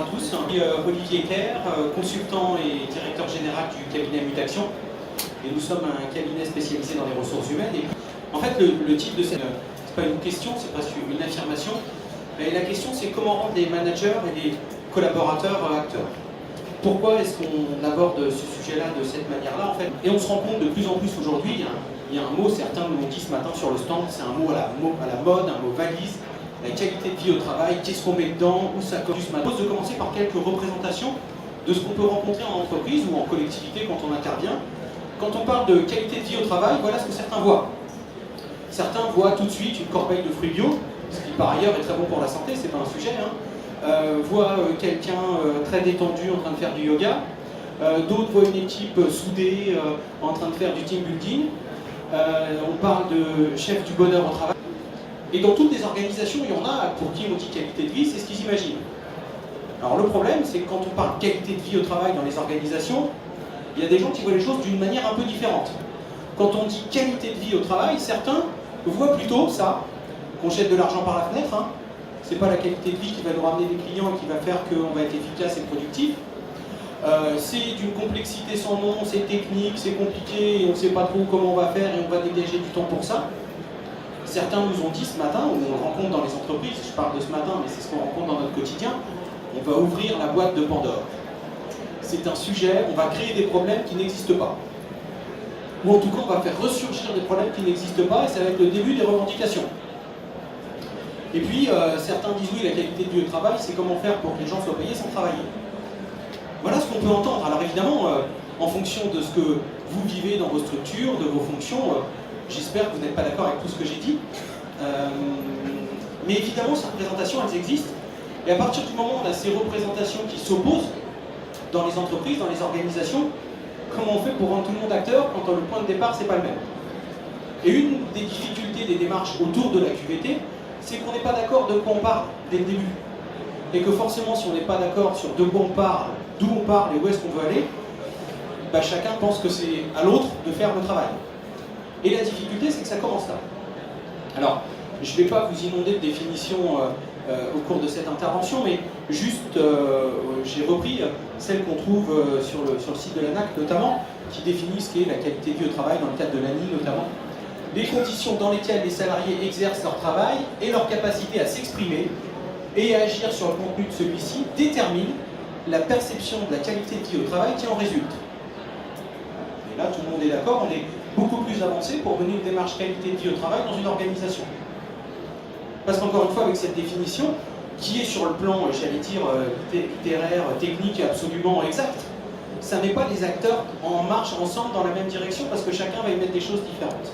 à tous. Je suis Olivier Kerr, consultant et directeur général du cabinet Mutation. Et nous sommes un cabinet spécialisé dans les ressources humaines. Et en fait, le titre de cette... c'est pas une question, c'est presque une affirmation. Et la question, c'est comment rendre les managers et les collaborateurs acteurs. Pourquoi est-ce qu'on aborde ce sujet-là de cette manière-là, en fait? Et on se rend compte de plus en plus aujourd'hui, il y a un mot, certains nous l'ont dit ce matin sur le stand, c'est un mot à la mode, un mot valise, la qualité de vie au travail, qu'est-ce qu'on met dedans, où ça commence. Je me propose de commencer par quelques représentations de ce qu'on peut rencontrer en entreprise ou en collectivité quand on intervient. Quand on parle de qualité de vie au travail, voilà ce que certains voient. Certains voient tout de suite une corbeille de fruits bio, ce qui par ailleurs est très bon pour la santé, c'est pas un sujet, voient quelqu'un très détendu en train de faire du yoga, d'autres voient une équipe soudée en train de faire du team building, on parle de chef du bonheur au travail. Et dans toutes les organisations, il y en a pour qui on dit qualité de vie, c'est ce qu'ils imaginent. Alors le problème, c'est que quand on parle qualité de vie au travail dans les organisations, il y a des gens qui voient les choses d'une manière un peu différente. Quand on dit qualité de vie au travail, certains voient plutôt ça, qu'on jette de l'argent par la fenêtre, c'est pas la qualité de vie qui va nous ramener des clients et qui va faire qu'on va être efficace et productif. C'est d'une complexité sans nom, c'est technique, c'est compliqué, et on ne sait pas trop comment on va faire et on va dégager du temps pour ça. Certains nous ont dit ce matin, ou on le rencontre dans les entreprises, je parle de ce matin, mais c'est ce qu'on rencontre dans notre quotidien, on va ouvrir la boîte de Pandore. C'est un sujet, on va créer des problèmes qui n'existent pas. Ou en tout cas, on va faire ressurgir des problèmes qui n'existent pas, et ça va être le début des revendications. Et puis, certains disent oui, la qualité de vie au travail, c'est comment faire pour que les gens soient payés sans travailler. Voilà ce qu'on peut entendre. Alors évidemment, en fonction de ce que vous vivez dans vos structures, de vos fonctions, j'espère que vous n'êtes pas d'accord avec tout ce que j'ai dit. Mais évidemment, ces représentations, elles existent. Et à partir du moment où on a ces représentations qui s'opposent dans les entreprises, dans les organisations, comment on fait pour rendre tout le monde acteur quand le point de départ, c'est pas le même? Et une des difficultés des démarches autour de la QVT, c'est qu'on n'est pas d'accord de quoi on parle dès le début. Et que forcément, si on n'est pas d'accord sur de quoi on parle, d'où on parle et où est-ce qu'on veut aller, bah chacun pense que c'est à l'autre de faire le travail. Et la difficulté, c'est que ça commence là. Alors, je ne vais pas vous inonder de définitions au cours de cette intervention, mais juste, j'ai repris celle qu'on trouve sur le site de l'ANAC notamment, qui définit ce qu'est la qualité de vie au travail dans le cadre de l'ANI notamment. Les conditions dans lesquelles les salariés exercent leur travail et leur capacité à s'exprimer et à agir sur le contenu de celui-ci déterminent la perception de la qualité de vie au travail qui en résulte. Et là, tout le monde est d'accord, on est beaucoup plus avancé pour mener une démarche qualité de vie au travail dans une organisation. Parce qu'encore une fois, avec cette définition, qui est sur le plan, j'allais dire, littéraire, technique, absolument exact, ça n'est pas les acteurs en marche ensemble dans la même direction parce que chacun va y mettre des choses différentes.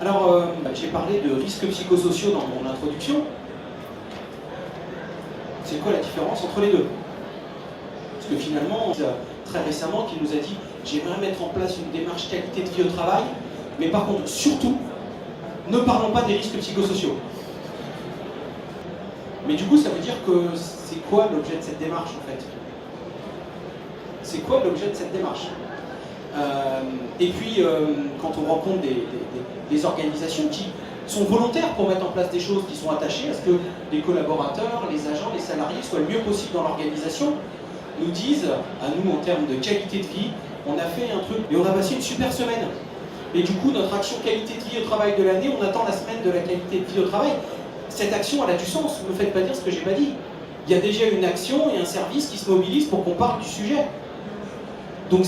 Alors, j'ai parlé de risques psychosociaux dans mon introduction. C'est quoi la différence entre les deux? Parce que finalement, très récemment, qui nous a dit « J'aimerais mettre en place une démarche qualité de vie au travail, mais par contre, surtout, ne parlons pas des risques psychosociaux. » Mais du coup, ça veut dire que c'est quoi l'objet de cette démarche, en fait? C'est quoi l'objet de cette démarche? Et puis, quand on rencontre des organisations qui sont volontaires pour mettre en place des choses qui sont attachées à ce que les collaborateurs, les agents, les salariés soient le mieux possible dans l'organisation, nous disent, à nous en termes de qualité de vie, on a fait un truc et on a passé une super semaine. Et du coup, notre action qualité de vie au travail de l'année, on attend la semaine de la qualité de vie au travail. Cette action, elle a du sens, ne me faites pas dire ce que j'ai pas dit. Il y a déjà une action et un service qui se mobilisent pour qu'on parle du sujet. Donc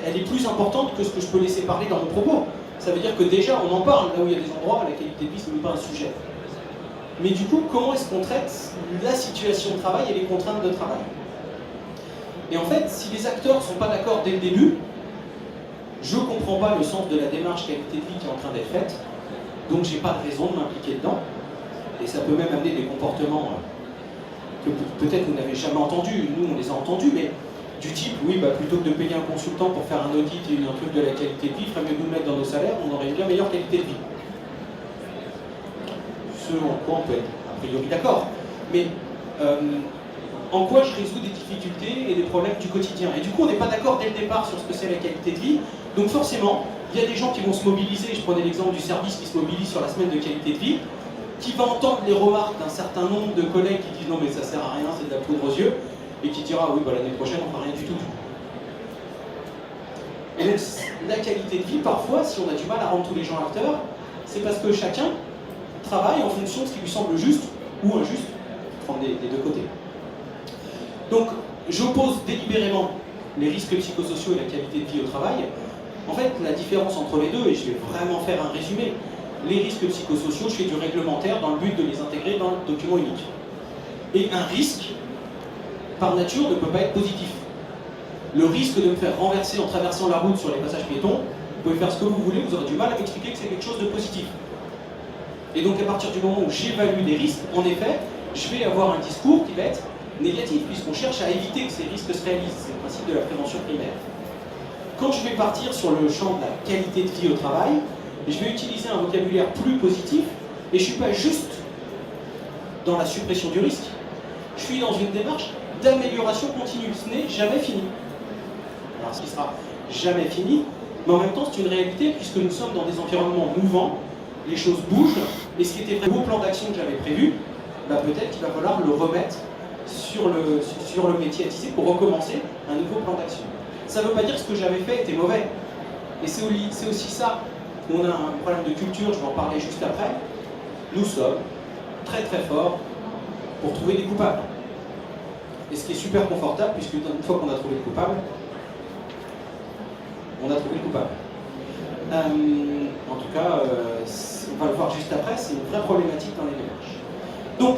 elle est plus importante que ce que je peux laisser parler dans mon propos. Ça veut dire que déjà on en parle, là où il y a des endroits où la qualité de vie ce n'est pas un sujet. Mais du coup, comment est-ce qu'on traite la situation de travail et les contraintes de travail? Et en fait, si les acteurs ne sont pas d'accord dès le début, je ne comprends pas le sens de la démarche qualité de vie qui est en train d'être faite, donc j'ai pas de raison de m'impliquer dedans. Et ça peut même amener des comportements que peut-être vous n'avez jamais entendus, nous on les a entendus, mais du type, oui, plutôt que de payer un consultant pour faire un audit et un truc de la qualité de vie, il ferait mieux de nous mettre dans nos salaires, on aurait une bien meilleure qualité de vie. Ce en quoi on peut être a priori d'accord. Mais en quoi je résous des difficultés et des problèmes du quotidien? Et du coup, on n'est pas d'accord dès le départ sur ce que c'est la qualité de vie. Donc forcément, il y a des gens qui vont se mobiliser. Je prenais l'exemple du service qui se mobilise sur la semaine de qualité de vie. qui va entendre les remarques d'un certain nombre de collègues qui disent non mais ça sert à rien, c'est de la poudre aux yeux, et qui dira oui bah, l'année prochaine on fera rien du tout. Et donc la qualité de vie, parfois, si on a du mal à rendre tous les gens acteurs, c'est parce que chacun travaille en fonction de ce qui lui semble juste ou injuste, prendre des deux côtés. Donc j'oppose délibérément les risques psychosociaux et la qualité de vie au travail. En fait, la différence entre les deux, et je vais vraiment faire un résumé, les risques psychosociaux, je fais du réglementaire dans le but de les intégrer dans le document unique. Et un risque, par nature, ne peut pas être positif. Le risque de me faire renverser en traversant la route sur les passages piétons, vous pouvez faire ce que vous voulez, vous aurez du mal à m'expliquer que c'est quelque chose de positif. Et donc à partir du moment où j'évalue les risques, en effet, je vais avoir un discours qui va être négatif, puisqu'on cherche à éviter que ces risques se réalisent. C'est le principe de la prévention primaire. Quand je vais partir sur le champ de la qualité de vie au travail, je vais utiliser un vocabulaire plus positif, et je ne suis pas juste dans la suppression du risque, je suis dans une démarche d'amélioration continue. Ce n'est jamais fini. Alors ce qui sera jamais fini, mais en même temps c'est une réalité puisque nous sommes dans des environnements mouvants, les choses bougent, et ce qui était prévu au plan d'action que j'avais prévu, bah peut-être qu'il va falloir le remettre sur le métier à tisser pour recommencer un nouveau plan d'action. Ça ne veut pas dire que ce que j'avais fait était mauvais. Et c'est aussi ça, on a un problème de culture, je vais en parler juste après. Nous sommes très très forts pour trouver des coupables. Et ce qui est super confortable, puisque une fois qu'on a trouvé le coupable, on a trouvé le coupable. En tout cas, on va le voir juste après, c'est une vraie problématique dans les démarches. Donc,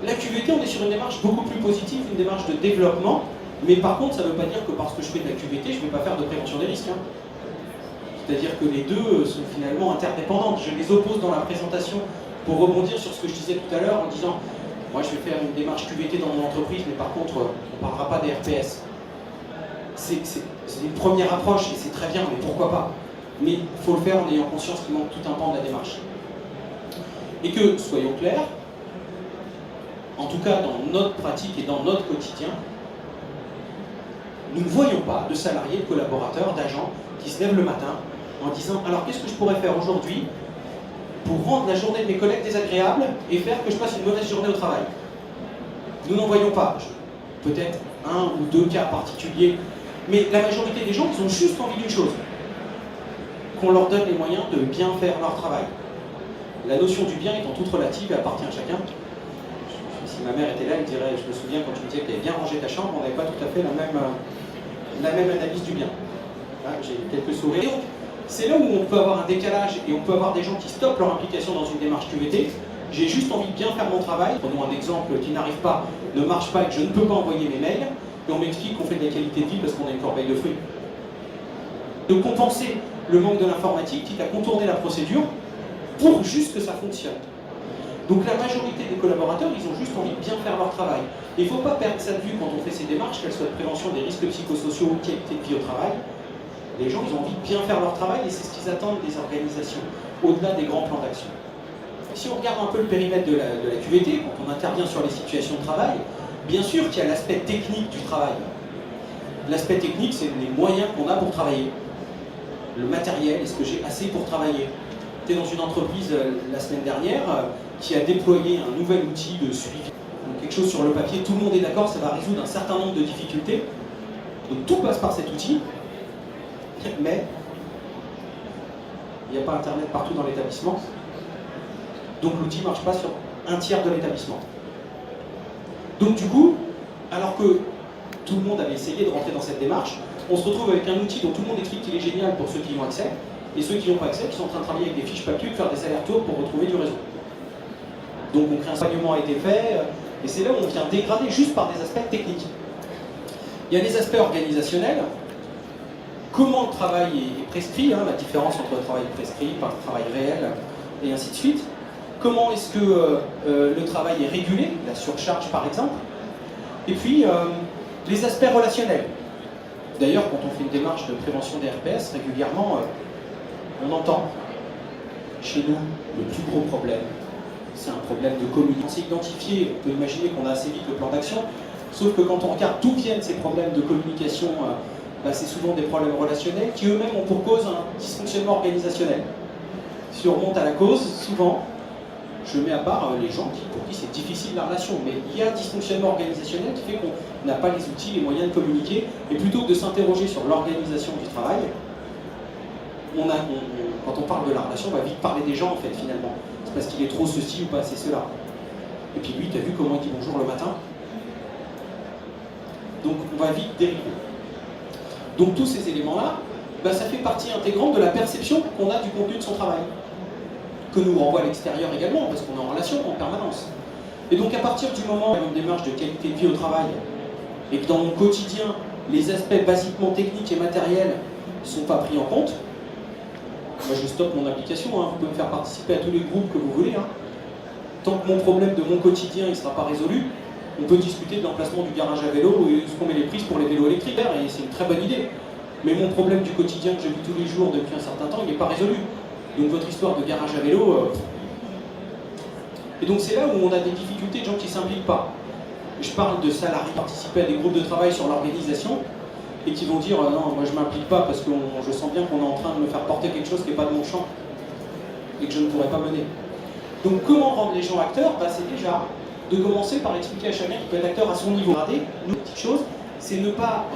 la QVT, on est sur une démarche beaucoup plus positive, une démarche de développement, mais par contre, ça ne veut pas dire que parce que je fais de la QVT, je ne vais pas faire de prévention des risques. Hein. C'est-à-dire que les deux sont finalement interdépendantes. Je les oppose dans la présentation pour rebondir sur ce que je disais tout à l'heure en disant moi je vais faire une démarche QVT dans mon entreprise, mais par contre, on ne parlera pas des RPS. C'est une première approche et c'est très bien, mais pourquoi pas? Mais il faut le faire en ayant conscience qu'il manque tout un pan de la démarche. Et que, soyons clairs, en tout cas dans notre pratique et dans notre quotidien, nous ne voyons pas de salariés, de collaborateurs, d'agents qui se lèvent le matin en disant « Alors qu'est-ce que je pourrais faire aujourd'hui pour rendre la journée de mes collègues désagréable et faire que je passe une mauvaise journée au travail ?» Nous n'en voyons pas. Peut-être un ou deux cas particuliers, mais la majorité des gens, ils ont juste envie d'une chose, qu'on leur donne les moyens de bien faire leur travail. La notion du bien étant toute relative et appartient à chacun. Si ma mère était là, elle me dirait, je me souviens quand tu me disais que tu avais bien rangé ta chambre, on n'avait pas tout à fait la même analyse du bien. J'ai quelques sourires. Et donc, c'est là où on peut avoir un décalage et on peut avoir des gens qui stoppent leur implication dans une démarche QVT. J'ai juste envie de bien faire mon travail. Prenons un exemple qui n'arrive pas, ne marche pas et que je ne peux pas envoyer mes mails. Et on m'explique qu'on fait de la qualité de vie parce qu'on a une corbeille de fruits. De compenser le manque de l'informatique, quitte à contourner la procédure pour juste que ça fonctionne. Donc la majorité des collaborateurs, ils ont juste envie de bien faire leur travail. Et il ne faut pas perdre ça de vue quand on fait ces démarches, qu'elles soient de prévention des risques psychosociaux ou qualité de vie au travail. Les gens, ils ont envie de bien faire leur travail et c'est ce qu'ils attendent des organisations, au-delà des grands plans d'action. Si on regarde un peu le périmètre de la QVT, quand on intervient sur les situations de travail, bien sûr qu'il y a l'aspect technique du travail. L'aspect technique, c'est les moyens qu'on a pour travailler. Le matériel, est-ce que j'ai assez pour travailler? J'étais dans une entreprise la semaine dernière qui a déployé un nouvel outil de suivi. Donc, quelque chose sur le papier, tout le monde est d'accord, ça va résoudre un certain nombre de difficultés. Donc tout passe par cet outil, mais il n'y a pas Internet partout dans l'établissement. Donc l'outil ne marche pas sur un tiers de l'établissement. Donc du coup, alors que tout le monde avait essayé de rentrer dans cette démarche, on se retrouve avec un outil dont tout le monde explique qu'il est génial pour ceux qui y ont accès, et ceux qui n'ont pas accès, qui sont en train de travailler avec des fiches papier, de faire des allers-retours pour retrouver du réseau. Donc on crée un accompagnement a été fait, et c'est là où on vient dégrader juste par des aspects techniques. Il y a les aspects organisationnels, comment le travail est prescrit, la différence entre le travail prescrit par le travail réel, et ainsi de suite. Comment est-ce que le travail est régulé, la surcharge par exemple. Et puis, les aspects relationnels. D'ailleurs, quand on fait une démarche de prévention des RPS, régulièrement, on entend chez nous le plus gros problème, c'est un problème de communication. C'est identifié, on peut imaginer qu'on a assez vite le plan d'action, sauf que quand on regarde d'où viennent ces problèmes de communication, c'est souvent des problèmes relationnels qui eux-mêmes ont pour cause un dysfonctionnement organisationnel. Si on remonte à la cause, souvent, je mets à part les gens pour qui c'est difficile la relation. Mais il y a un dysfonctionnement organisationnel qui fait qu'on n'a pas les outils, les moyens de communiquer. Et plutôt que de s'interroger sur l'organisation du travail, quand on parle de la relation, on va vite parler des gens en fait finalement. C'est parce qu'il est trop ceci ou pas assez cela. Et puis lui, tu as vu comment il dit bonjour le matin? Donc on va vite dériver. Donc tous ces éléments-là, bah, ça fait partie intégrante de la perception qu'on a du contenu de son travail, que nous renvoie à l'extérieur également, parce qu'on est en relation en permanence. Et donc à partir du moment où il y a une démarche de qualité de vie au travail, et que dans mon quotidien, les aspects basiquement techniques et matériels ne sont pas pris en compte, moi je stoppe mon application, hein. Vous pouvez me faire participer à tous les groupes que vous voulez. Hein. Tant que mon problème de mon quotidien ne sera pas résolu, on peut discuter de l'emplacement du garage à vélo et de ce qu'on met les prises pour les vélos électriques, et c'est une très bonne idée. Mais mon problème du quotidien que je vis tous les jours depuis un certain temps, il n'est pas résolu. Donc votre histoire de garage à vélo... Et donc c'est là où on a des difficultés de gens qui ne s'impliquent pas. Je parle de salariés qui participent à des groupes de travail sur l'organisation et qui vont dire non, moi je ne m'implique pas parce que je sens bien qu'on est en train de me faire porter quelque chose qui n'est pas de mon champ et que je ne pourrais pas mener. Donc comment rendre les gens acteurs? Bah, c'est déjà de commencer par expliquer à chacun qu'il peut être acteur à son niveau. Regardez, une petite chose, c'est ne pas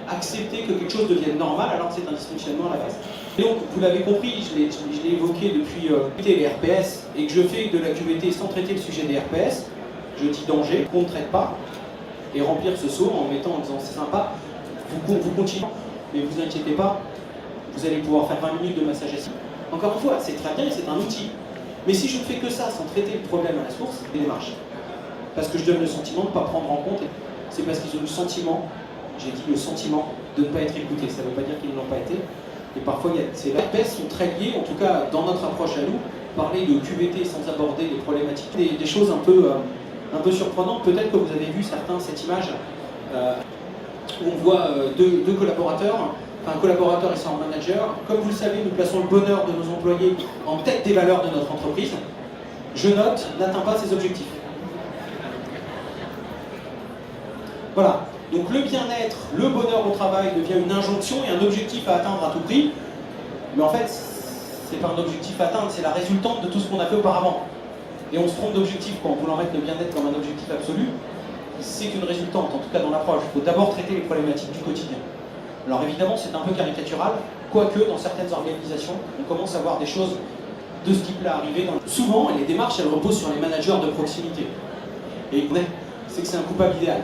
accepter que quelque chose devienne normal alors que c'est un dysfonctionnement à la base. Et donc, vous l'avez compris, je l'ai évoqué depuis les RPS, et que je fais de la QVT sans traiter le sujet des RPS, je dis danger, qu'on ne traite pas, et remplir ce saut en mettant en disant c'est sympa, vous continuez, mais vous inquiétez pas, vous allez pouvoir faire 20 minutes de massage assis. Encore une fois, c'est très bien et c'est un outil. Mais si je ne fais que ça sans traiter le problème à la source, c'est des démarches. Parce que je donne le sentiment de ne pas prendre en compte, c'est parce qu'ils ont le sentiment, j'ai dit le sentiment, de ne pas être écoutés. Ça ne veut pas dire qu'ils ne l'ont pas été. Et parfois, ces RPS sont très liés, en tout cas dans notre approche à nous, parler de QVT sans aborder les problématiques, des choses un peu surprenantes. Peut-être que vous avez vu cette image où on voit deux collaborateurs, un collaborateur et son manager. Comme vous le savez, nous plaçons le bonheur de nos employés en tête des valeurs de notre entreprise. Je note, n'atteint pas ses objectifs. Voilà. Donc le bien-être, le bonheur au travail devient une injonction et un objectif à atteindre à tout prix. Mais en fait, c'est pas un objectif à atteindre, c'est la résultante de tout ce qu'on a fait auparavant. Et on se trompe d'objectif quand on voulant mettre le bien-être comme un objectif absolu. C'est qu'une résultante, en tout cas dans l'approche. Il faut d'abord traiter les problématiques du quotidien. Alors évidemment, c'est un peu caricatural, quoique dans certaines organisations, on commence à voir des choses de ce type-là arriver. Souvent, les démarches, elles reposent sur les managers de proximité. Et c'est que c'est un coupable idéal.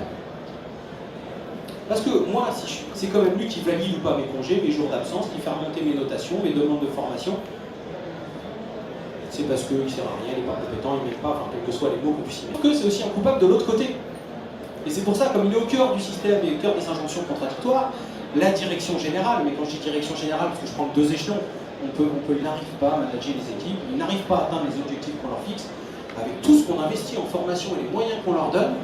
Parce que moi, c'est quand même lui qui valide ou pas mes congés, mes jours d'absence, qui fait remonter mes notations, mes demandes de formation. C'est parce qu'il ne sert à rien, il n'est pas compétent, il ne m'aide pas, enfin, quels que soient les mots qu'on puisse y mettre. Que c'est aussi un coupable de l'autre côté. Et c'est pour ça, comme il est au cœur du système et au cœur des injonctions contradictoires, la direction générale, mais quand je dis direction générale, parce que je prends deux échelons, il n'arrive pas à manager les équipes, il n'arrive pas à atteindre les objectifs qu'on leur fixe, avec tout ce qu'on investit en formation et les moyens qu'on leur donne,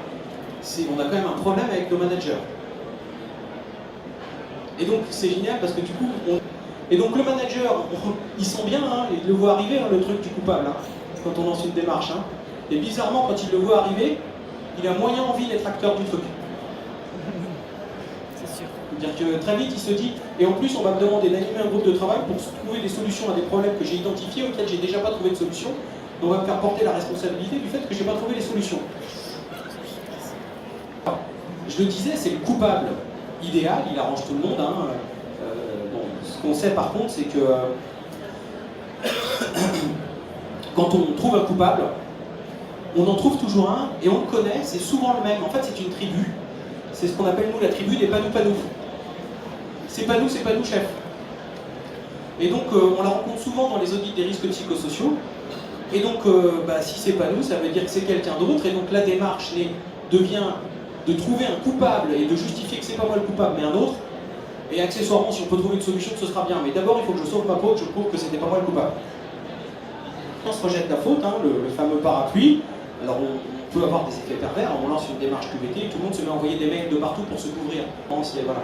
on a quand même un problème avec nos managers. Et donc c'est génial parce que du coup, et donc le manager, il sent bien, hein, il le voit arriver, hein, le truc du coupable, hein, quand on lance une démarche. Hein. Et bizarrement, quand il le voit arriver, il a moyen envie d'être acteur du truc. C'est sûr. C'est-à-dire que très vite, il se dit, et en plus, on va me demander d'animer un groupe de travail pour trouver des solutions à des problèmes que j'ai identifiés, auxquels j'ai déjà pas trouvé de solution. On va me faire porter la responsabilité du fait que j'ai pas trouvé les solutions. Alors, je le disais, c'est le coupable idéal, il arrange tout le monde. Hein. Bon, ce qu'on sait par contre, c'est que quand on trouve un coupable, on en trouve toujours un et on le connaît, c'est souvent le même. En fait, c'est une tribu. C'est ce qu'on appelle nous la tribu des panou-panou. C'est pas nous, chef. Et donc, on la rencontre souvent dans les audits des risques psychosociaux. Et donc, si c'est pas nous, ça veut dire que c'est quelqu'un d'autre. Et donc, la démarche devient de trouver un coupable et de justifier que c'est pas moi le coupable mais un autre, et accessoirement si on peut trouver une solution ce sera bien, mais d'abord il faut que je sauve ma peau, que je prouve que c'était pas moi le coupable. On se rejette la faute, hein, le fameux parapluie. Alors on peut avoir des effets pervers, on lance une démarche QVT, tout le monde se met à envoyer des mails de partout pour se couvrir. Voilà.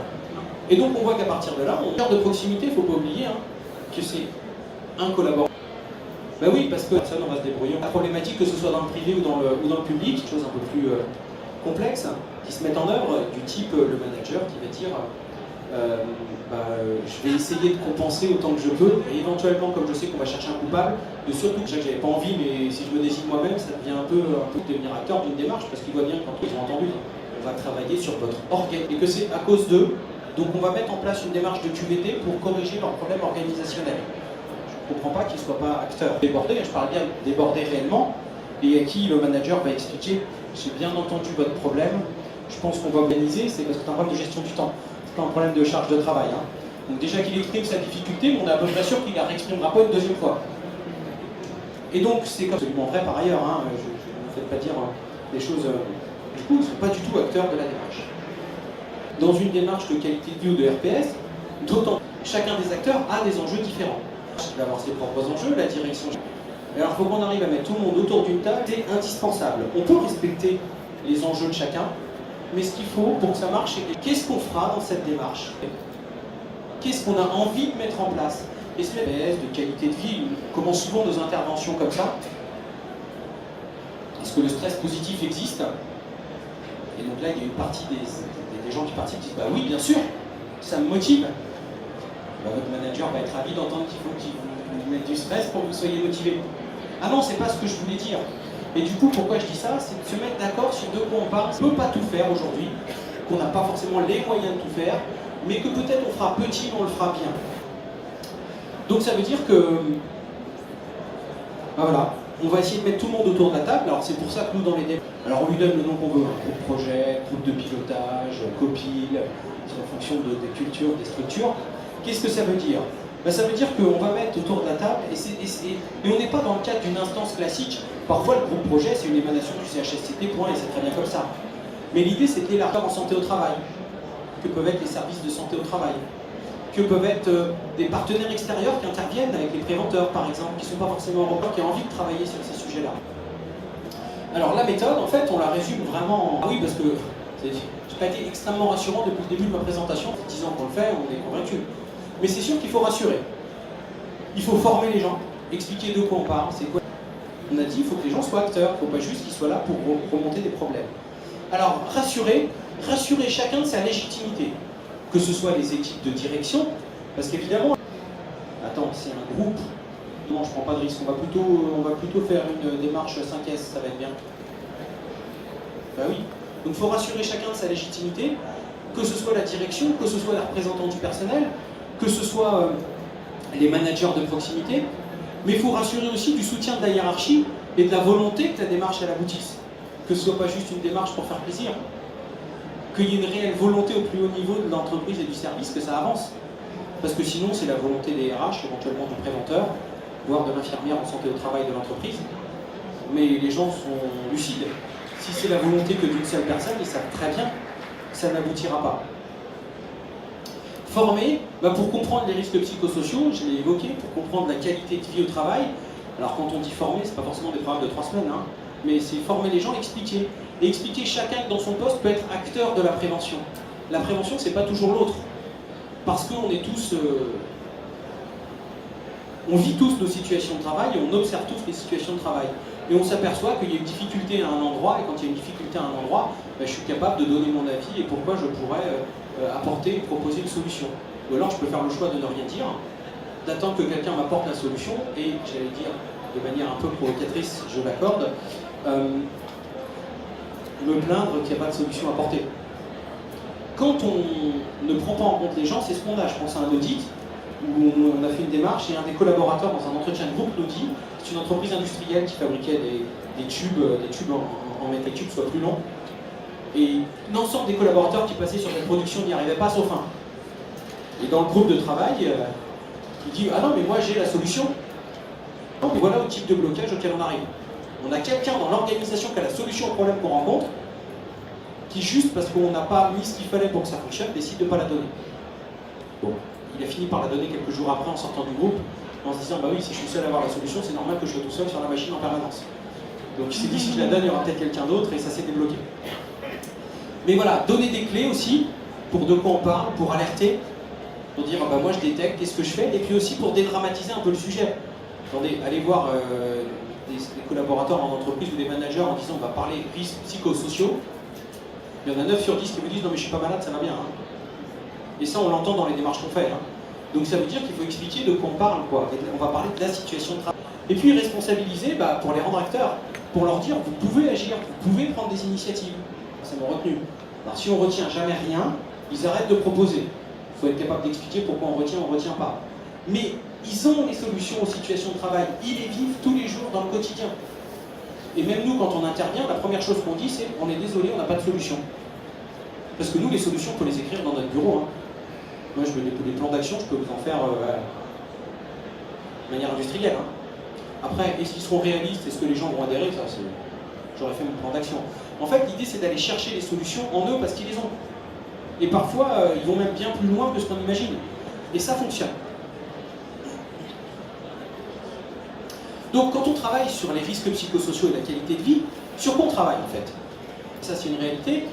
Et donc on voit qu'à partir de là, en termes de proximité, il ne faut pas oublier hein, que c'est un collaborateur. Ben oui, parce que personne, on va se débrouiller. La problématique, que ce soit dans le privé ou dans le public, quelque chose un peu plus complexe, qui se mettent en œuvre, du type le manager qui va dire je vais essayer de compenser autant que je peux, et éventuellement, comme je sais qu'on va chercher un coupable, de surtout que j'avais pas envie, mais si je me décide moi-même, ça devient un peu devenir acteur d'une démarche, parce qu'ils voient bien quand ils ont entendu, on va travailler sur votre organe, et que c'est à cause d'eux, donc on va mettre en place une démarche de QVT pour corriger leurs problèmes organisationnels. Je ne comprends pas qu'ils ne soient pas acteurs débordés, je parle bien débordés réellement, et à qui le manager va expliquer, j'ai bien entendu votre problème, je pense qu'on va organiser, c'est parce que c'est un problème de gestion du temps. C'est pas un problème de charge de travail. Hein. Donc déjà qu'il exprime sa difficulté, on est à peu près sûr qu'il ne la réexprimera pas une deuxième fois. Et donc c'est absolument vrai par ailleurs, hein. Je ne me faites pas dire des choses... du coup, ils ne sont pas du tout acteurs de la démarche. Dans une démarche de qualité de vie ou de RPS, d'autant chacun des acteurs a des enjeux différents. Il va avoir ses propres enjeux, la direction... Alors il faut qu'on arrive à mettre tout le monde autour d'une table, c'est indispensable. On peut respecter les enjeux de chacun, mais ce qu'il faut pour que ça marche, c'est qu'est-ce qu'on fera dans cette démarche? Qu'est-ce qu'on a envie de mettre en place? Et ce de qualité de vie, on commence souvent nos interventions comme ça. Est-ce que le stress positif existe? Et donc là, il y a une partie des gens qui participent qui disent bah oui, bien sûr, ça me motive. Bah, votre manager va être ravi d'entendre qu'il faut qu'il vous mette du stress pour que vous soyez motivé. Ah non, c'est pas ce que je voulais dire. Et du coup, pourquoi je dis ça? C'est de se mettre d'accord sur de quoi on parle. On ne peut pas tout faire aujourd'hui, qu'on n'a pas forcément les moyens de tout faire, mais que peut-être on fera petit, mais on le fera bien. Donc ça veut dire que, ben voilà, on va essayer de mettre tout le monde autour de la table. Alors c'est pour ça que nous, dans les débats, alors on lui donne le nom qu'on veut, hein, groupe projet, groupe de pilotage, copil, en fonction des cultures, des structures. Qu'est-ce que ça veut dire? Ben, ça veut dire qu'on va mettre autour de la table, et on n'est pas dans le cadre d'une instance classique. Parfois, le groupe projet, c'est une émanation du CHSCT, point, et c'est très bien comme ça. Mais l'idée, c'est de l'élargir en santé au travail, que peuvent être les services de santé au travail, que peuvent être des partenaires extérieurs qui interviennent avec les préventeurs, par exemple, qui ne sont pas forcément européens, qui ont envie de travailler sur ces sujets-là. Alors, la méthode, en fait, on la résume vraiment... Ah oui, parce que je n'ai pas été extrêmement rassurant depuis le début de ma présentation. 10 ans qu'on le fait, on est convaincus. Mais c'est sûr qu'il faut rassurer. Il faut former les gens, expliquer de quoi on parle, c'est quoi. On a dit qu'il faut que les gens soient acteurs, il ne faut pas juste qu'ils soient là pour remonter des problèmes. Alors, rassurer chacun de sa légitimité, que ce soit les équipes de direction, parce qu'évidemment, attends, c'est un groupe, non, je ne prends pas de risque, on va plutôt faire une démarche 5S, ça va être bien. Ben oui, donc il faut rassurer chacun de sa légitimité, que ce soit la direction, que ce soit les représentants du personnel, que ce soit les managers de proximité, mais il faut rassurer aussi du soutien de la hiérarchie et de la volonté que la démarche elle aboutisse. Que ce ne soit pas juste une démarche pour faire plaisir. Qu'il y ait une réelle volonté au plus haut niveau de l'entreprise et du service, que ça avance. Parce que sinon, c'est la volonté des RH, éventuellement du préventeur, voire de l'infirmière en santé au travail de l'entreprise. Mais les gens sont lucides. Si c'est la volonté que d'une seule personne, ils savent très bien que ça n'aboutira pas. Former, pour comprendre les risques psychosociaux, je l'ai évoqué, pour comprendre la qualité de vie au travail. Alors quand on dit former, c'est pas forcément des programmes de 3 semaines, hein, mais c'est former les gens, expliquer. Et expliquer chacun dans son poste peut être acteur de la prévention. La prévention, c'est pas toujours l'autre. Parce qu'on est tous... on vit tous nos situations de travail et on observe tous les situations de travail. Et on s'aperçoit qu'il y a une difficulté à un endroit, et quand il y a une difficulté à un endroit, je suis capable de donner mon avis et pourquoi je pourrais apporter et proposer une solution. Ou alors je peux faire le choix de ne rien dire, d'attendre que quelqu'un m'apporte la solution, et j'allais dire de manière un peu provocatrice, je l'accorde, me plaindre qu'il n'y a pas de solution apportée. Quand on ne prend pas en compte les gens, c'est ce qu'on a. Je pense à un audit où on a fait une démarche et un des collaborateurs dans un entretien de groupe nous dit c'est une entreprise industrielle qui fabriquait des tubes en métal tube soit plus long. Et l'ensemble des collaborateurs qui passaient sur cette production n'y arrivaient pas sauf un. Et dans le groupe de travail, il dit ah non mais moi j'ai la solution. Donc voilà le type de blocage auquel on arrive. On a quelqu'un dans l'organisation qui a la solution au problème qu'on rencontre, qui juste parce qu'on n'a pas mis ce qu'il fallait pour que ça fonctionne, décide de ne pas la donner. Bon, il a fini par la donner quelques jours après en sortant du groupe, en se disant bah oui, si je suis seul à avoir la solution, c'est normal que je sois tout seul sur la machine en permanence. Donc il s'est dit si je la donne, il y aura peut-être quelqu'un d'autre et ça s'est débloqué. Mais voilà, donner des clés aussi, pour de quoi on parle, pour alerter, pour dire bah moi je détecte, qu'est-ce que je fais, et puis aussi pour dédramatiser un peu le sujet. Attendez, allez voir des collaborateurs en entreprise ou des managers en disant on va parler risques psychosociaux. Il y en a 9 sur 10 qui vous disent non mais je suis pas malade, ça va bien. Hein. Et ça, on l'entend dans les démarches qu'on fait. Hein. Donc ça veut dire qu'il faut expliquer de quoi on parle, quoi. Et on va parler de la situation de travail. Et puis responsabiliser pour les rendre acteurs, pour leur dire vous pouvez agir, vous pouvez prendre des initiatives. Ça m'a retenu. Alors si on retient jamais rien, ils arrêtent de proposer. Il faut être capable d'expliquer pourquoi on retient pas. Mais ils ont les solutions aux situations de travail. Ils les vivent tous les jours dans le quotidien. Et même nous, quand on intervient, la première chose qu'on dit, c'est on est désolé, on n'a pas de solution. Parce que nous, les solutions, il faut les écrire dans notre bureau. Hein. Moi, je veux des plans d'action, je peux vous en faire de manière industrielle. Hein. Après, est-ce qu'ils seront réalistes? Est-ce que les gens vont adhérer? Ça, j'aurais fait mon plan d'action. En fait, l'idée, c'est d'aller chercher les solutions en eux parce qu'ils les ont. Et parfois, ils vont même bien plus loin que ce qu'on imagine. Et ça fonctionne. Donc, quand on travaille sur les risques psychosociaux et la qualité de vie, sur quoi on travaille en fait? Ça, c'est une réalité.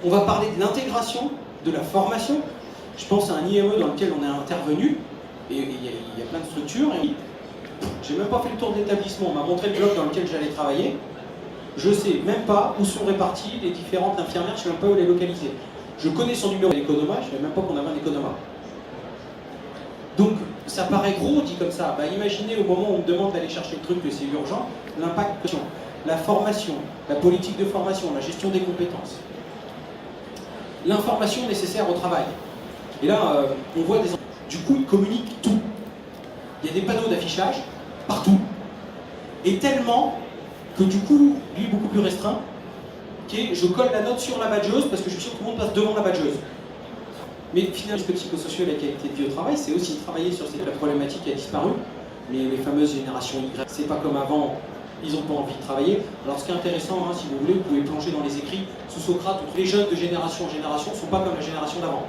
On va parler de l'intégration, de la formation. Je pense à un IME dans lequel on est intervenu, et il y a plein de structures. J'ai même pas fait le tour de l'établissement, on m'a montré le bloc dans lequel j'allais travailler. Je sais même pas où sont réparties les différentes infirmières, je sais même pas où les localiser. Je connais son numéro d'économa, je ne savais même pas qu'on avait un économa. Donc, ça paraît gros dit comme ça. Bah, imaginez au moment où on me demande d'aller chercher le truc que c'est urgent, l'impact, la formation, la politique de formation, la gestion des compétences. L'information nécessaire au travail. Et là, on voit des... Du coup, ils communiquent tout. Il y a des panneaux d'affichage partout. Et tellement que du coup, lui est beaucoup plus restreint, qui est je colle la note sur la badgeuse parce que je suis sûr que tout le monde passe devant la badgeuse. Mais finalement, ce psychosocial et la qualité de vie au travail, c'est aussi travailler sur la problématique qui a disparu. Mais les fameuses générations Y, c'est pas comme avant, ils n'ont pas envie de travailler. Alors ce qui est intéressant, hein, si vous voulez, vous pouvez plonger dans les écrits sous Socrate, où les jeunes de génération en génération ne sont pas comme la génération d'avant.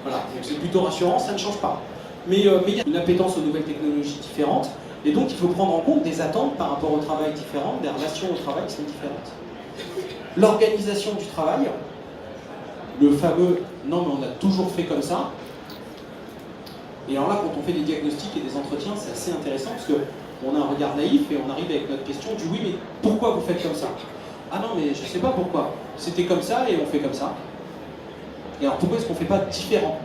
Voilà, donc c'est plutôt rassurant, ça ne change pas. Mais il y a une appétence aux nouvelles technologies différentes, et donc il faut prendre en compte des attentes par rapport au travail différentes, des relations au travail qui sont différentes. L'organisation du travail, le fameux « non mais on a toujours fait comme ça », et alors là quand on fait des diagnostics et des entretiens, c'est assez intéressant parce qu'on a un regard naïf et on arrive avec notre question du « oui mais pourquoi vous faites comme ça ?» Ah non mais je ne sais pas pourquoi, c'était comme ça et on fait comme ça. Et alors pourquoi est-ce qu'on ne fait pas différent?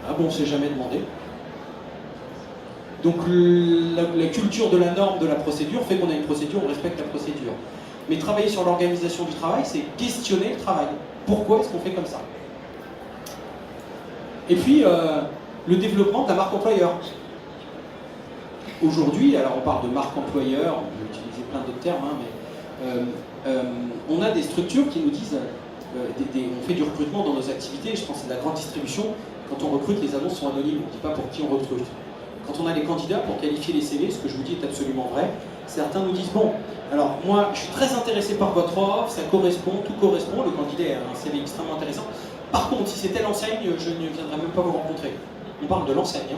Ah bon, on ne s'est jamais demandé. Donc la culture de la norme, de la procédure, fait qu'on a une procédure, on respecte la procédure. Mais travailler sur l'organisation du travail, c'est questionner le travail. Pourquoi est-ce qu'on fait comme ça? Et puis, le développement de la marque employeur. Aujourd'hui, alors on parle de marque employeur, on peut utiliser plein d'autres termes, hein, mais on a des structures qui nous disent, on fait du recrutement dans nos activités, je pense à la grande distribution, quand on recrute, les annonces sont anonymes, on ne dit pas pour qui on recrute. Quand on a les candidats pour qualifier les CV, ce que je vous dis est absolument vrai, certains nous disent, bon, alors moi je suis très intéressé par votre offre, ça correspond, tout correspond, le candidat a un CV extrêmement intéressant. Par contre, si c'est telle enseigne, je ne viendrai même pas vous rencontrer. On parle de l'enseigne, hein.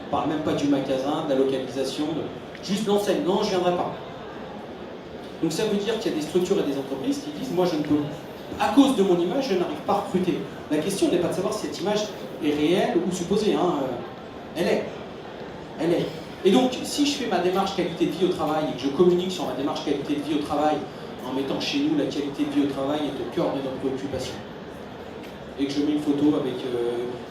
On ne parle même pas du magasin, de la localisation, juste l'enseigne, non, je ne viendrai pas. Donc ça veut dire qu'il y a des structures et des entreprises qui disent, moi je ne peux, à cause de mon image, je n'arrive pas à recruter. La question n'est pas de savoir si cette image est réelle ou supposée, hein. Elle est. Elle est. Et donc, si je fais ma démarche qualité de vie au travail et que je communique sur ma démarche qualité de vie au travail en mettant chez nous la qualité de vie au travail est au cœur de notre préoccupation, et que je mets une photo avec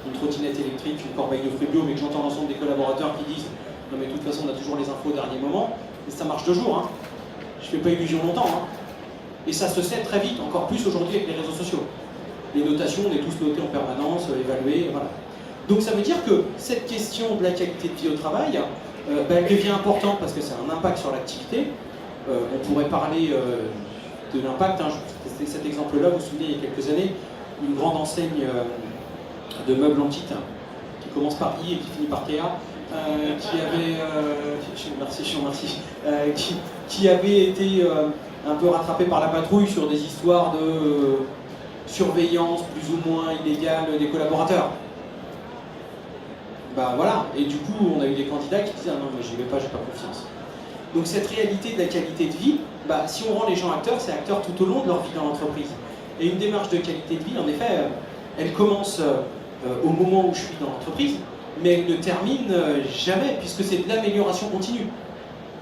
une trottinette électrique, une corbeille de fruits bio, mais que j'entends l'ensemble des collaborateurs qui disent non mais de toute façon on a toujours les infos au dernier moment, et ça marche 2 jours, hein. Je fais pas illusion longtemps, hein. Et ça se sait très vite, encore plus aujourd'hui avec les réseaux sociaux. Les notations, on est tous notés en permanence, évalués, voilà. Donc ça veut dire que cette question de la qualité de vie au travail, elle devient importante parce que c'est un impact sur l'activité. On pourrait parler de l'impact, hein. C'était cet exemple-là, vous vous souvenez, il y a quelques années, une grande enseigne de meubles antiques, qui commence par I et qui finit par TA, qui avait, je vous remercie, qui avait été un peu rattrapé par la patrouille sur des histoires de surveillance plus ou moins illégale des collaborateurs. Bah voilà, et du coup on a eu des candidats qui disaient ah non mais j'y vais pas, j'ai pas confiance. Donc cette réalité de la qualité de vie, bah, si on rend les gens acteurs, c'est acteurs tout au long de leur vie dans l'entreprise. Et une démarche de qualité de vie, en effet, elle commence au moment où je suis dans l'entreprise, mais elle ne termine jamais, puisque c'est de l'amélioration continue.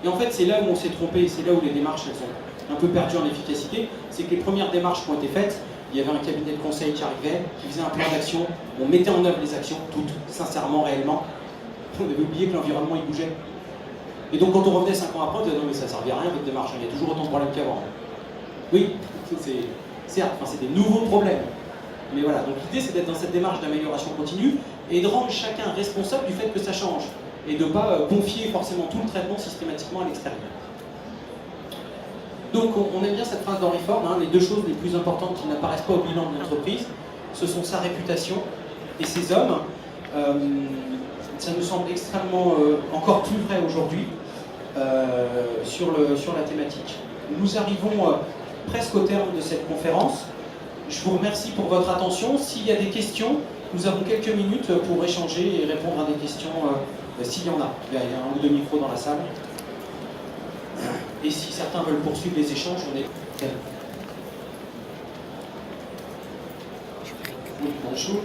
Et en fait, c'est là où on s'est trompé, c'est là où les démarches elles sont un peu perdues en efficacité, c'est que les premières démarches qui ont été faites, il y avait un cabinet de conseil qui arrivait, qui faisait un plan d'action, on mettait en œuvre les actions, toutes, sincèrement, réellement. On avait oublié que l'environnement il bougeait. Et donc quand on revenait 5 ans après, on disait non mais ça ne servait à rien votre démarche, il y a toujours autant de problèmes qu'avant. Oui, certes, c'est des nouveaux problèmes. Mais voilà, donc l'idée c'est d'être dans cette démarche d'amélioration continue et de rendre chacun responsable du fait que ça change. Et de ne pas confier forcément tout le traitement systématiquement à l'extérieur. Donc on aime bien cette phrase d'Henry Ford, hein, les deux choses les plus importantes qui n'apparaissent pas au bilan de l'entreprise, ce sont sa réputation et ses hommes. Ça nous semble extrêmement encore plus vrai aujourd'hui sur la thématique. Nous arrivons presque au terme de cette conférence. Je vous remercie pour votre attention. S'il y a des questions, nous avons quelques minutes pour échanger et répondre à des questions s'il y en a. Il y a un ou deux micros dans la salle. Et si certains veulent poursuivre les échanges, on est... Oui, bonjour.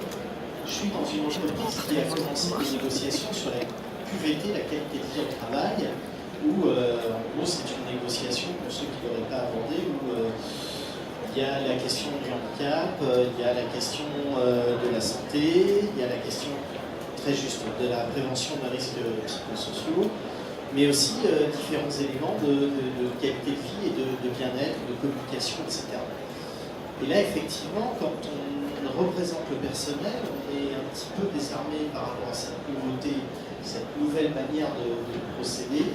Je suis dans une entreprise qui a commencé des négociations sur la QVT, la qualité de vie au travail, où en gros c'est une négociation, pour ceux qui ne l'auraient pas abordé, où il y a la question du handicap, il y a la question de la santé, il y a la question très juste de la prévention des risques psychosociaux, mais aussi différents éléments de qualité de vie et de bien-être, de communication, etc. Et là, effectivement, quand on représente le personnel, on est un petit peu désarmé par rapport à cette nouveauté, cette nouvelle manière de procéder.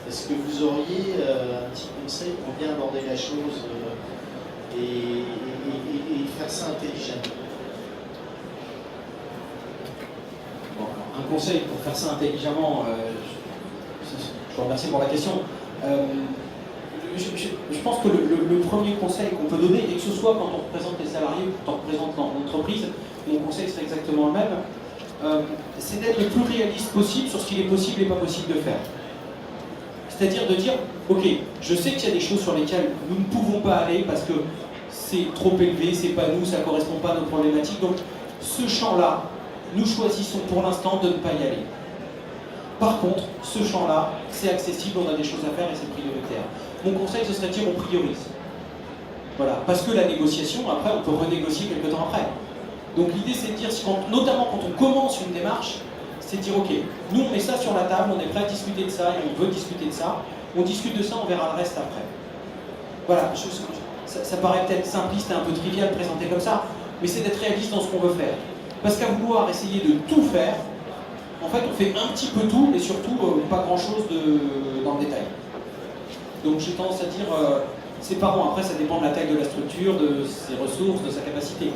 Est-ce que vous auriez un petit conseil pour bien aborder la chose et faire ça intelligemment? Bon, un conseil pour faire ça intelligemment, je vous remercie pour la question. Je pense que le premier conseil qu'on peut donner, et que ce soit quand on représente les salariés ou quand on représente l'entreprise, mon conseil serait exactement le même, c'est d'être le plus réaliste possible sur ce qu'il est possible et pas possible de faire. C'est-à-dire de dire, ok, je sais qu'il y a des choses sur lesquelles nous ne pouvons pas aller parce que c'est trop élevé, c'est pas nous, ça ne correspond pas à nos problématiques, donc ce champ-là, nous choisissons pour l'instant de ne pas y aller. Par contre, ce champ-là, c'est accessible, on a des choses à faire et c'est prioritaire. Mon conseil, ce serait de dire on priorise. Voilà, parce que la négociation, après, on peut renégocier quelques temps après. Donc l'idée, c'est de dire, notamment quand on commence une démarche, c'est de dire, ok, nous on met ça sur la table, on est prêt à discuter de ça et on veut discuter de ça. On discute de ça, on verra le reste après. Voilà, ça paraît peut-être simpliste et un peu trivial présenté comme ça, mais c'est d'être réaliste dans ce qu'on veut faire. Parce qu'à vouloir essayer de tout faire, en fait, on fait un petit peu tout, et surtout pas grand-chose dans le détail. Donc j'ai tendance à dire, c'est pas bon. Après, ça dépend de la taille de la structure, de ses ressources, de sa capacité.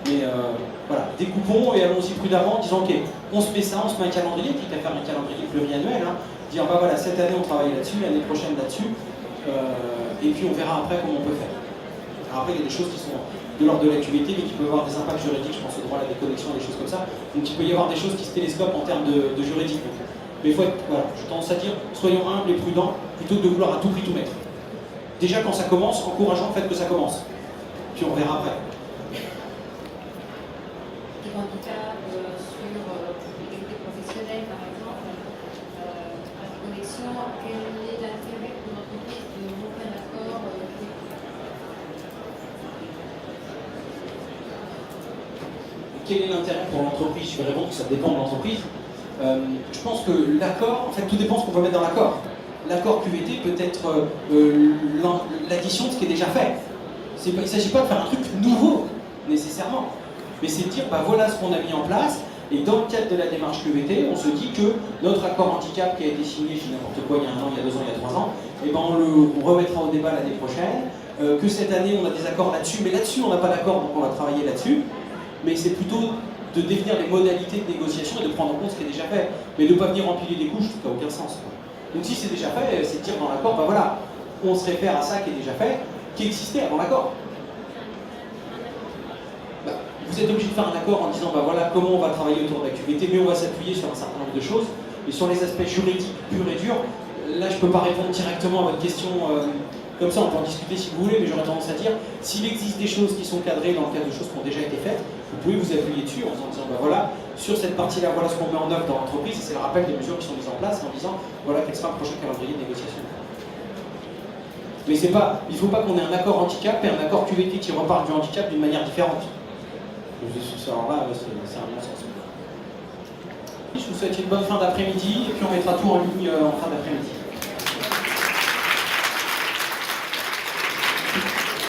Mais voilà, découpons et allons-y prudemment en disant, ok, on se met ça, on se met un calendrier, quitte à faire un calendrier pluriannuel, hein, dire, bah voilà, cette année on travaille là-dessus, l'année prochaine là-dessus, et puis on verra après comment on peut faire. Alors après, il y a des choses qui sont de l'ordre de l'actualité, mais qui peuvent avoir des impacts juridiques, je pense au droit à la déconnexion, des choses comme ça. Donc il peut y avoir des choses qui se télescopent en termes de juridique. Mais il faut être, voilà, j'ai tendance à dire, soyons humbles et prudents, plutôt que de vouloir à tout prix tout mettre. Déjà quand ça commence, encourageons le fait que ça commence. Puis on verra après. Des handicaps sur l'égalité professionnelle, par exemple, à la connexion, quel est l'intérêt pour l'entreprise de monter un accord Quel est l'intérêt pour l'entreprise? Je vais répondre que ça dépend de l'entreprise. Je pense que l'accord, en fait, tout dépend de ce qu'on va mettre dans l'accord. L'accord QVT peut être l'addition de ce qui est déjà fait. Il ne s'agit pas de faire un truc nouveau, nécessairement. Mais c'est de dire, bah voilà ce qu'on a mis en place, et dans le cadre de la démarche QVT, on se dit que notre accord handicap qui a été signé, je dis n'importe quoi, il y a 1 an, il y a 2 ans, il y a 3 ans, et ben on remettra au débat l'année prochaine, que cette année on a des accords là-dessus, mais là-dessus on n'a pas d'accord, donc on va travailler là-dessus. Mais c'est plutôt de définir les modalités de négociation et de prendre en compte ce qui est déjà fait. Mais de ne pas venir empiler des couches, ça n'a aucun sens. Donc si c'est déjà fait, c'est de dire dans l'accord, ben voilà, on se réfère à ça qui est déjà fait, qui existait avant l'accord. Ben, vous êtes obligé de faire un accord en disant, ben voilà comment on va travailler autour de la QVT, mais on va s'appuyer sur un certain nombre de choses. Et sur les aspects juridiques purs et durs, là je ne peux pas répondre directement à votre question. Comme ça, on peut en discuter si vous voulez, mais j'aurais tendance à dire, s'il existe des choses qui sont cadrées dans le cadre de choses qui ont déjà été faites, vous pouvez vous appuyer dessus en disant, ben voilà, sur cette partie-là, voilà ce qu'on met en œuvre dans l'entreprise, et c'est le rappel des mesures qui sont mises en place, en disant, voilà quel sera le prochain calendrier de négociation. Mais c'est pas, il ne faut pas qu'on ait un accord handicap et un accord QVT qui reparle du handicap d'une manière différente. Alors là, c'est un non-sens. Je vous souhaite une bonne fin d'après-midi et puis on mettra tout en ligne en fin d'après-midi.